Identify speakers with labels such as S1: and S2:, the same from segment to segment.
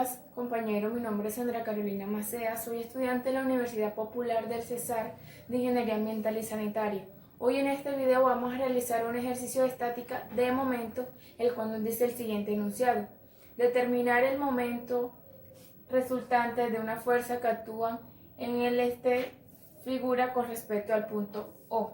S1: días, compañero. Mi nombre es Sandra Carolina Macea. Soy estudiante de la Universidad Popular del Cesar de Ingeniería Ambiental y Sanitaria. Hoy en este video vamos a realizar un ejercicio de estática de momento, el cual nos dice el siguiente enunciado. Determinar el momento resultante de una fuerza que actúa en figura con respecto al punto O.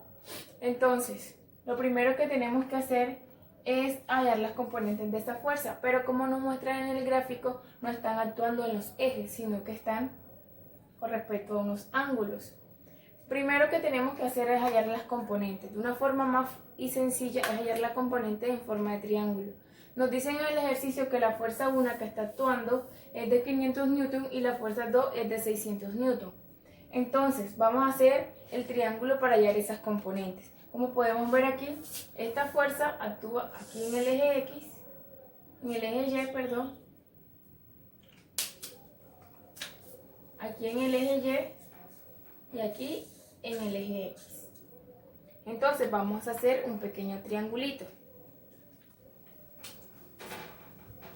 S1: Entonces, lo primero que tenemos que hacer es hallar las componentes de esta fuerza, pero como nos muestran en el gráfico, no están actuando en los ejes, sino que están con respecto a unos ángulos. Primero que tenemos que hacer es hallar las componentes. De una forma más sencilla es hallar la componente en forma de triángulo. Nos dicen en el ejercicio que la fuerza 1 que está actuando es de 500 Newton y la fuerza 2 es de 600 Newton. Entonces, vamos a hacer el triángulo para hallar esas componentes. Como podemos ver aquí, esta fuerza actúa aquí en el eje X, en el eje Y, perdón, aquí en el eje Y y aquí en el eje X. Entonces vamos a hacer un pequeño triangulito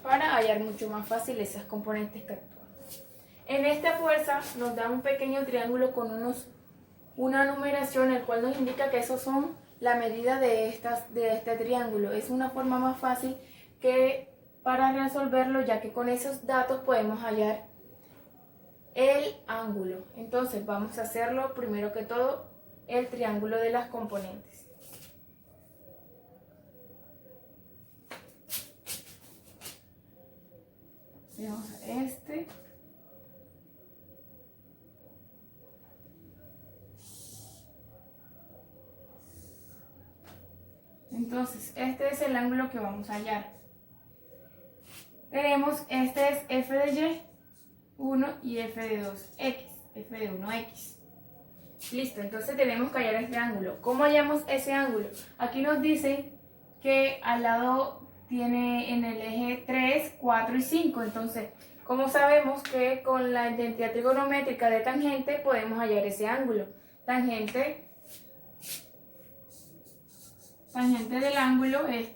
S1: para hallar mucho más fácil esas componentes que actúan. En esta fuerza nos da un pequeño triángulo con una numeración, el cual nos indica que esos son la medida de este triángulo. Es una forma más fácil que para resolverlo, ya que con esos datos podemos hallar el ángulo. Entonces vamos a hacerlo primero que todo el triángulo de las componentes. Vamos a este. Entonces, este es el ángulo que vamos a hallar. Tenemos, este es f de y1 y f de 2x, f de 1x. Listo, entonces tenemos que hallar este ángulo. ¿Cómo hallamos ese ángulo? Aquí nos dicen que al lado tiene en el eje 3, 4 y 5. Entonces, ¿cómo sabemos que con la identidad trigonométrica de tangente podemos hallar ese ángulo? Tangente del ángulo de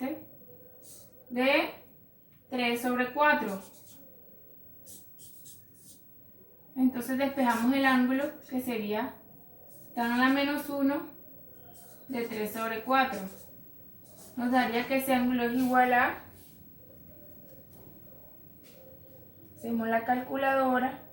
S1: 3 sobre 4. Entonces despejamos el ángulo, que sería tan a la menos 1 de 3 sobre 4. Nos daría que ese ángulo es igual a, hacemos la calculadora,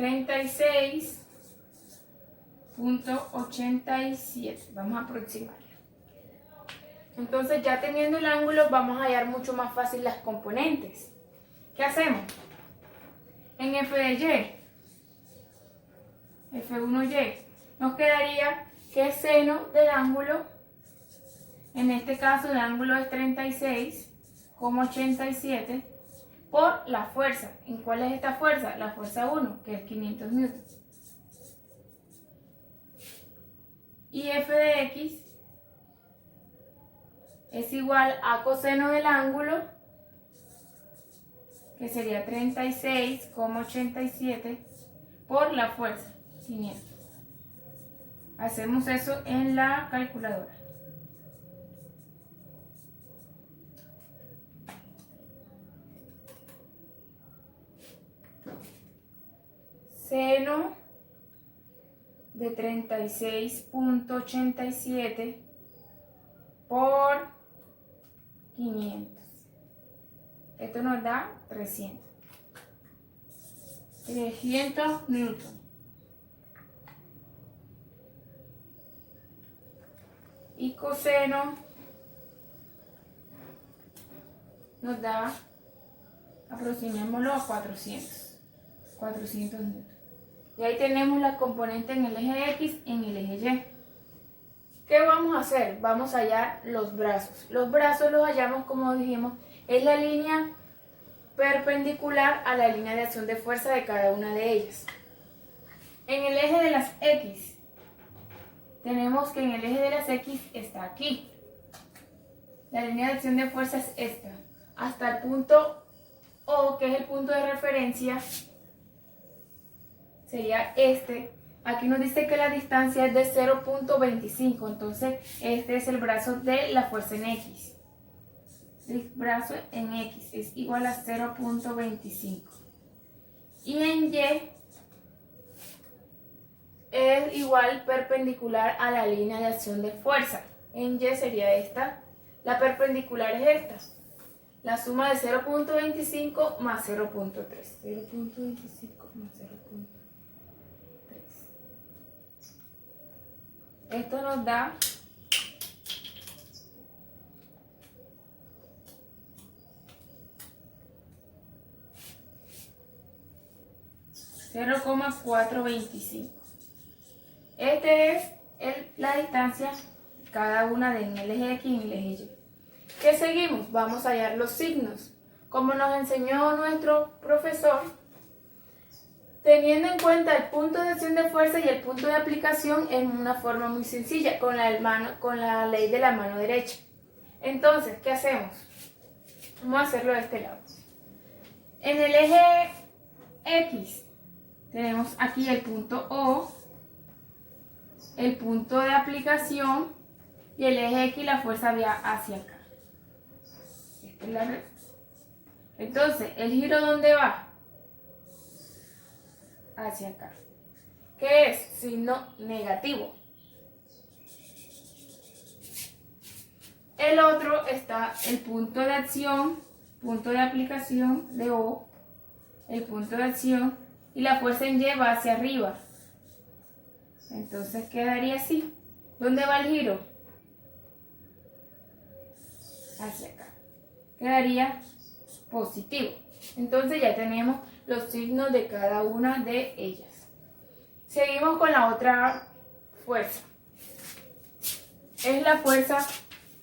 S1: 36.87. Vamos a aproximarlo. Entonces, ya teniendo el ángulo, vamos a hallar mucho más fácil las componentes. ¿Qué hacemos? En f de y, f1y, nos quedaría que seno del ángulo, en este caso el ángulo es 36,87, por la fuerza. ¿En cuál es esta fuerza? La fuerza 1, que es 500 Newton. Y f de x es igual a coseno del ángulo, que sería 36,87 por la fuerza, 500. Hacemos eso en la calculadora. Seno de 36,87 por 500. Esto nos da 300. 300 Newton. Y coseno nos da, aproximémoslo a 400 Newton. Y ahí tenemos la componente en el eje X y en el eje Y. ¿Qué vamos a hacer? Vamos a hallar los brazos. Los brazos los hallamos, como dijimos, es la línea perpendicular a la línea de acción de fuerza de cada una de ellas. En el eje de las X, tenemos que en el eje de las X está aquí. La línea de acción de fuerza es esta. Hasta el punto O, que es el punto de referencia, sería este, Aquí nos dice que la distancia es de 0.25, entonces este es el brazo de la fuerza en X. El brazo en X es igual a 0.25. Y en Y es igual perpendicular a la línea de acción de fuerza. En Y sería esta. La perpendicular es esta. La suma de 0.25 más 0.3. 0.25 más 0.3. Esto nos da 0,425. Este es la distancia cada una en el eje X y en el eje Y. ¿Qué seguimos? Vamos a hallar los signos. Como nos enseñó nuestro profesor, teniendo en cuenta el punto de acción de fuerza y el punto de aplicación en una forma muy sencilla, con la ley de la mano derecha. Entonces, ¿qué hacemos? Vamos a hacerlo de este lado. En el eje X tenemos aquí el punto O, el punto de aplicación y el eje X, la fuerza va hacia acá. Esta es la recta. Entonces, ¿el giro dónde va? Hacia acá. ¿Qué es? Signo negativo. El otro está el punto de acción, punto de aplicación de O, el punto de acción y la fuerza en Y va hacia arriba. Entonces quedaría así. ¿Dónde va el giro? Hacia acá. Quedaría positivo. Entonces ya tenemos los signos de cada una de ellas. Seguimos con la otra fuerza. Es la fuerza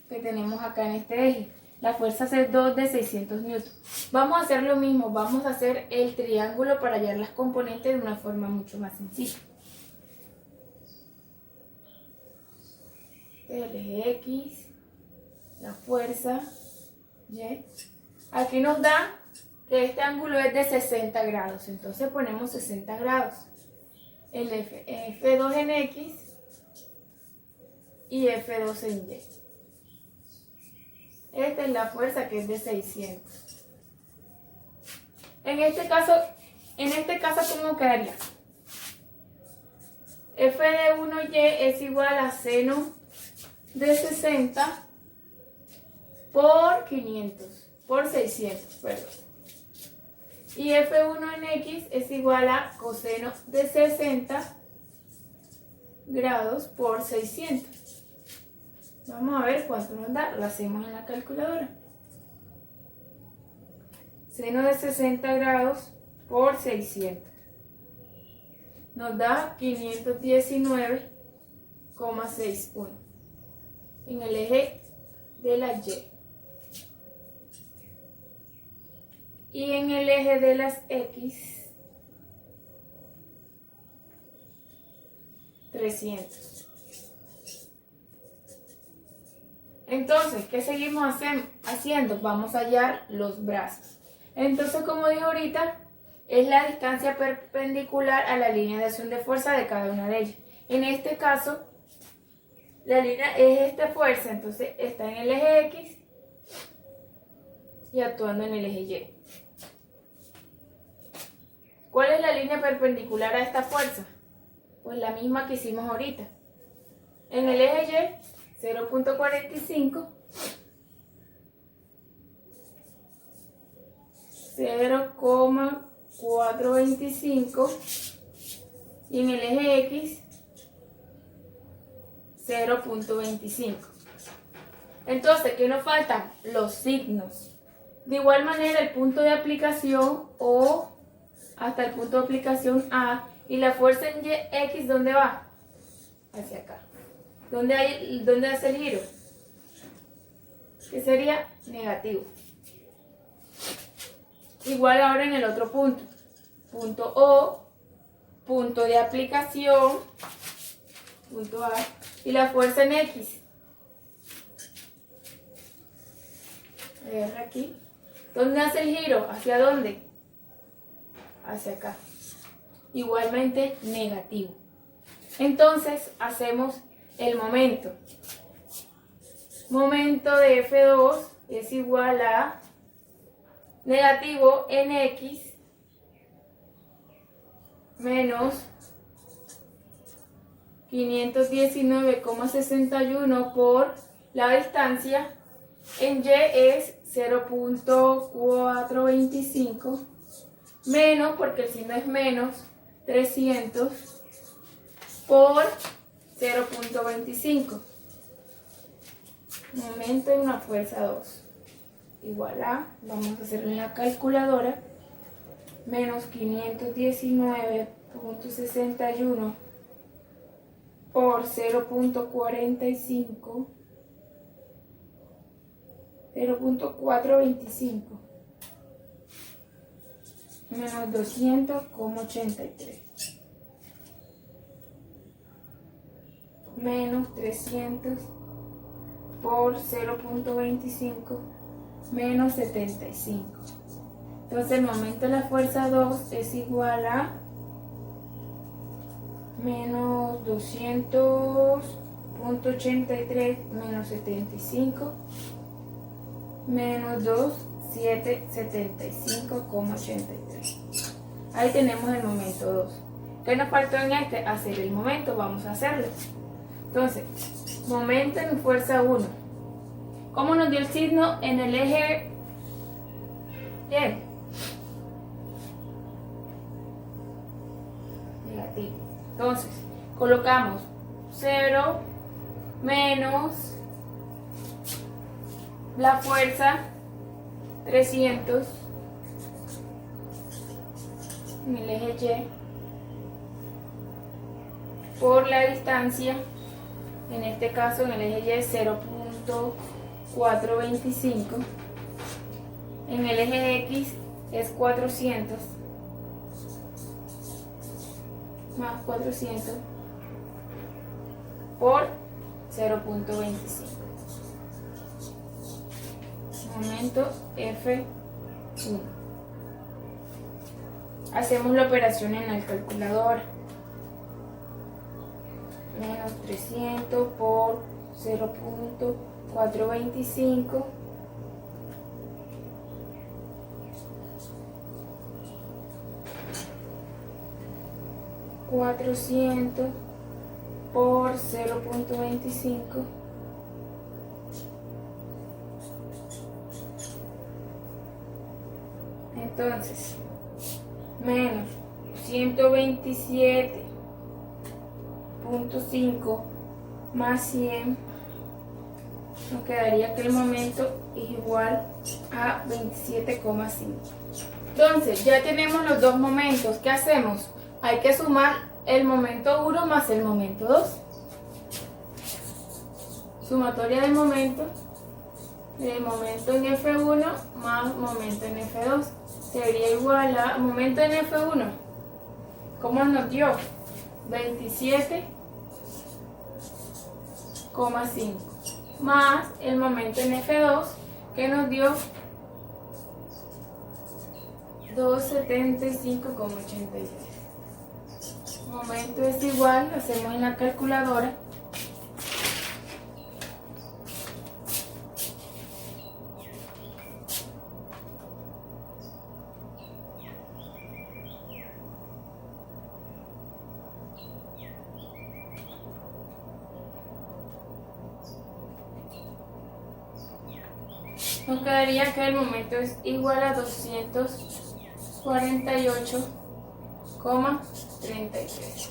S1: que tenemos acá en este eje. La fuerza C2 de 600 newtons. Vamos a hacer lo mismo. Vamos a hacer el triángulo para hallar las componentes de una forma mucho más sencilla. El eje X, la fuerza Y. Aquí nos da que este ángulo es de 60 grados. Entonces ponemos 60 grados. El F2 en X y F2 en Y. Esta es la fuerza que es de 600. En este caso, ¿cómo quedaría? F de 1Y es igual a seno de 60 por 500, por 600, perdón. Y F1 en X es igual a coseno de 60 grados por 600. Vamos a ver cuánto nos da. Lo hacemos en la calculadora. Seno de 60 grados por 600. Nos da 519,61 en el eje de la Y. Y en el eje de las X, 300. Entonces, ¿qué seguimos haciendo? Vamos a hallar los brazos. Entonces, como dije ahorita, es la distancia perpendicular a la línea de acción de fuerza de cada una de ellas. En este caso, la línea es esta fuerza, entonces está en el eje X y actuando en el eje Y. ¿Cuál es la línea perpendicular a esta fuerza? Pues la misma que hicimos ahorita. En el eje Y, 0.45, 0,425 y en el eje X 0.25. Entonces, ¿qué nos faltan? Los signos. De igual manera, el punto de aplicación O hasta el punto de aplicación A y la fuerza en X, ¿dónde va? Hacia acá. ¿Dónde hace el giro? Que sería negativo. Igual ahora en el otro punto. Punto O, punto de aplicación, punto A, y la fuerza en X. Aquí. ¿Dónde hace el giro? ¿Hacia dónde? Hacia acá. Igualmente negativo. Entonces hacemos el momento. Momento de F2 es igual a negativo nx menos 519,61 por la distancia en y es 0.425 menos, porque el signo es menos, 300 por 0.25. Momento de una fuerza 2 igual a, vamos a hacerlo en la calculadora, menos 519.61 por 0.425 menos 200,83 menos 300 por 0.25 menos 75. Entonces el momento de la fuerza 2 es igual a menos 200.83 menos 75 menos 775,83. Ahí tenemos el momento 2. ¿Qué nos faltó en este? Hacer el momento. Vamos a hacerlo. Entonces, momento en fuerza 1. ¿Cómo nos dio el signo en el eje Y? Negativo. Entonces, colocamos 0 menos la fuerza 300 en el eje Y por la distancia, en este caso en el eje Y 0.425, en el eje X es 400 más 400 por 0.25. Momento F1. Hacemos la operación en la calculadora. Menos 300 por 0.425 400 por 0.25 entonces menos 127.5 más 100 nos quedaría que el momento es igual a 27,5. Entonces ya tenemos los dos momentos. ¿Qué hacemos? Hay que sumar el momento 1 más el momento 2. Sumatoria del momento en F1 más momento en F2 sería igual a momento en F1. ¿Cómo nos dio? 27,5 más el momento en F2 que nos dio 275,83. Momento es igual, hacemos en la calculadora. Nos quedaría que el momento es igual a 248,33.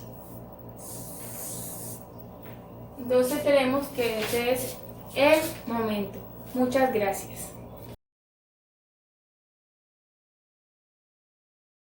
S1: Entonces tenemos que ese es el momento. Muchas gracias.